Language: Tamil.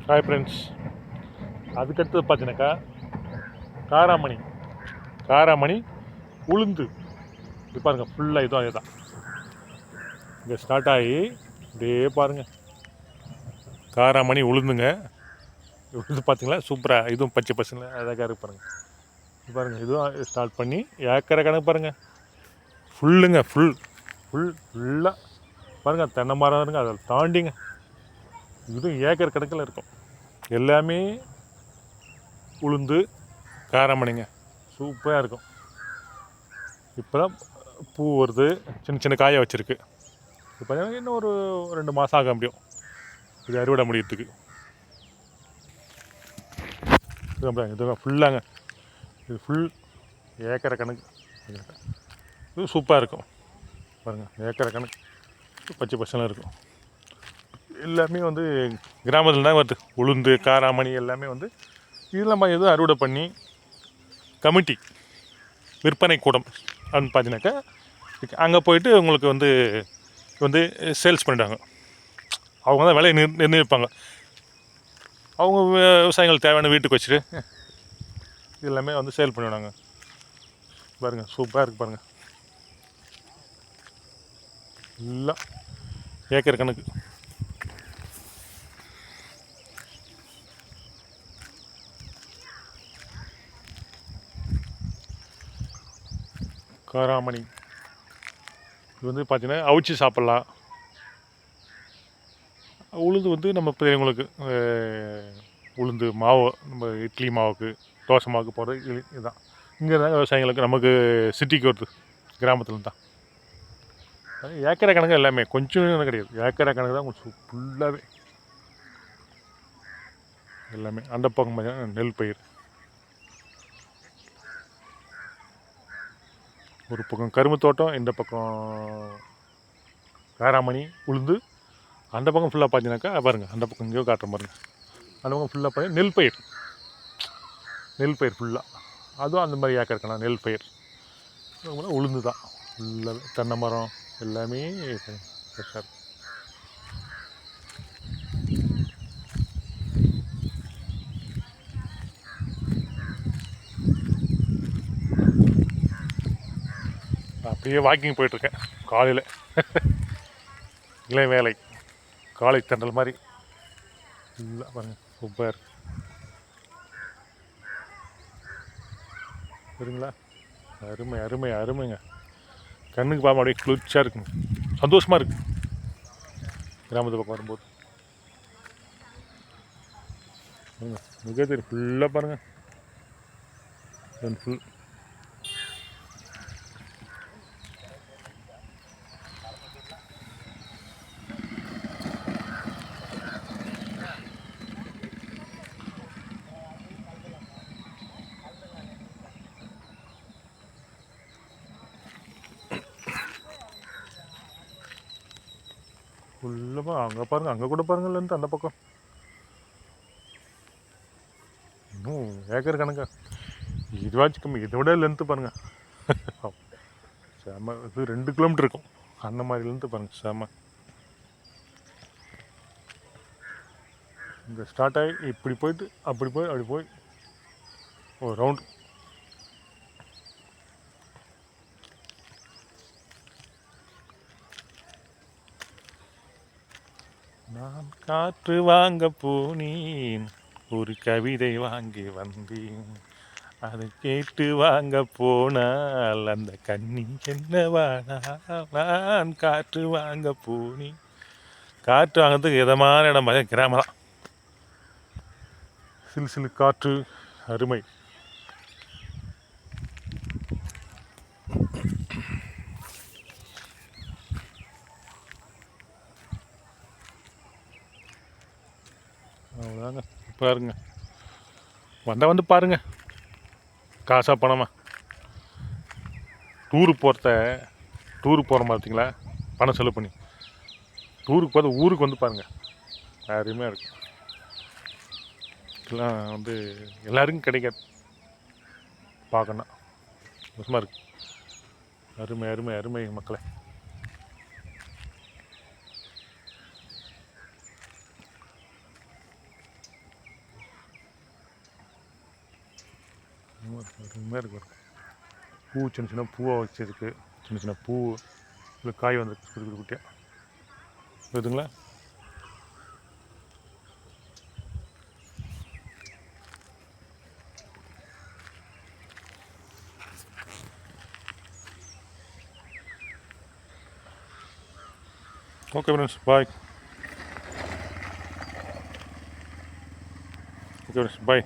Hi friends. அதுக்கடுத்தது பார்த்தீங்கன்னாக்கா காராமணி காராமணி உளுந்து. இது பாருங்கள், ஃபுல்லாக இதுவும் அதே தான். இங்கே ஸ்டார்ட் ஆகி இதே பாருங்கள், காராமணி உளுந்துங்க. உளுந்து பார்த்தீங்களா, சூப்பராக இதுவும் பச்சை பசங்க அழகாக இருக்கு பாருங்கள். இது பாருங்கள், இதுவும் ஸ்டார்ட் பண்ணி ஏக்கரை கணக்கு பாருங்கள். ஃபுல்லுங்க, ஃபுல்லாக பாருங்கள். தென்னை மரம் இருங்க, அதை தாண்டிங்க இதுவும் ஏக்கர் கணக்கில் இருக்கும். எல்லாமே உளுந்து காராமணிங்க, சூப்பராக இருக்கும். இப்போ தான் பூ வருது, சின்ன சின்ன காயை வச்சுருக்கு. இப்போ பார்த்தீங்கன்னா இன்னும் ஒரு 2 மாதம் ஆக முடியும் இது அறுவடை முடியறதுக்கு. இது ஃபுல்லாங்க, இது ஃபுல் ஏக்கரை கணக்கு. இது சூப்பராக இருக்கும் பாருங்கள், ஏக்கரை கணக்கு பச்சை பசங்களாக இருக்கும். எல்லாமே வந்து கிராமத்தில் தான் வருது. உளுந்து காராமணி எல்லாமே வந்து இதெல்லாம் எதுவும் அறுவடை பண்ணி கமிட்டி விற்பனை கூடம் அப்படின்னு பார்த்தீங்கன்னாக்கா அங்கே போயிட்டு உங்களுக்கு வந்து வந்து சேல்ஸ் பண்ணிட்டாங்க. அவங்க தான் விலையை நிர்ணயிப்பாங்க. அவங்க விவசாயிகள் தேவையான வீட்டுக்கு வச்சுட்டு இது எல்லாமே வந்து சேல் பண்ணிவிடாங்க. பாருங்கள், சூப்பராக இருக்குது பாருங்கள். எல்லாம் ஏக்கர் கணக்கு. காராமணி இது வந்து பார்த்திங்கன்னா அவிச்சி சாப்பிட்லாம். உளுந்து வந்து நம்ம பெரியவங்களுக்கு உளுந்து மாவு நம்ம இட்லி மாவுக்கு தோசை மாவுக்கு போடுறது இதுதான். இங்கே தான் விவசாயிகளுக்கு, நமக்கு சிட்டிக்கு வருது, கிராமத்தில் தான். ஏக்கரை கணக்கு எல்லாமே, கொஞ்சம் கிடையாது, ஏக்கரை கணக்கு தான் உங்களுக்கு ஃபுல்லாகவே எல்லாமே. அந்த பக்கம் பார்த்தீங்கன்னா நெல் பயிர், ஒரு பக்கம் கரும்பு தோட்டம், இந்த பக்கம் காராமணி உளுந்து. அந்த பக்கம் ஃபுல்லாக பார்த்தீங்கன்னாக்கா பாருங்கள், அந்த பக்கம் இங்கேயோ காட்டுற பாருங்கள். அந்த பக்கம் ஃபுல்லாக பார்த்தீங்கன்னா நெல் பயிர் ஃபுல்லாக. அதுவும் அந்த மாதிரி ஏக்கர் இருக்கலாம் நெல் பயிர். உளுந்து தான் ஃபுல்லாகவே. தென்னை மரம் எல்லாமே ஃப்ரெஷ்ஷாக இருக்கும். அப்படியே வாக்கிங் போயிட்டுருக்கேன் காலையில். இளை வேலை காலை தண்டல் மாதிரி இல்லை பாருங்கள், சூப்பராக இருக்கு. சரிங்களா, அருமை அருமை அருமைங்க. கண்ணுக்கு பார்க்க அப்படியே குளிர்ச்சியாக இருக்குங்க, சந்தோஷமாக இருக்குது கிராமத்து பக்கம் வரும்போது. மிக தெரியும் ஃபுல்லாக பாருங்கள், ஃபுல் ஃபுல்லாக. அங்கே பாருங்கள், அங்கே கூட பாருங்கள் லென்த் அந்த பக்கம் இன்னும் ஏக்கர் கணக்கா. இதுவாச்சும் கம்மி, இதை விட லென்த்து பாருங்கள். செம. இது 2 கிலோமீட்டர் இருக்கும் அந்த மாதிரி லென்த்து பாருங்கள், செம. இங்கே ஸ்டார்ட் ஆகி இப்படி போயிட்டு அப்படி போய் ஒரு ரவுண்டு. நான் காற்று வாங்க போனேன், ஒரு கவிதை வாங்கி வந்தேன், அதை கேட்டு வாங்க போனால் அந்த கண்ணி என்னவானா. நான் காற்று வாங்க போனேன். காற்று வாங்கிறதுக்கு இதமான இடம் பார்த்தா கிராமம் தான். சிலு சிலு காற்று, அருமை. அவ்வளோதாங்க, பாருங்க. வந்தால் வந்து பாருங்கள், காசாக பணமா. டூருக்கு போகிற பார்த்தீங்களா, பணம் செலவு பண்ணி டூருக்கு போகிறது, ஊருக்கு வந்து பாருங்கள், அருமையாக இருக்கும். இதெல்லாம் வந்து எல்லாருக்கும் கிடைக்காது, பார்க்கணும், சந்தோஷமாக இருக்குது. அருமை அருமை அருமை மக்களை. அருமையாக இருக்கு பாருங்க. பூ சின்ன சின்ன பூவாக வச்சிருக்கு, சின்ன சின்ன பூ இல்லை காய் வந்துருக்கு குட்டி குட்டி குட்டியாக புரியுதுங்களா? ஓகே ஃப்ரெண்ட்ஸ், பாய். ஓகே ஃப்ரெண்ட்ஸ், பாய்.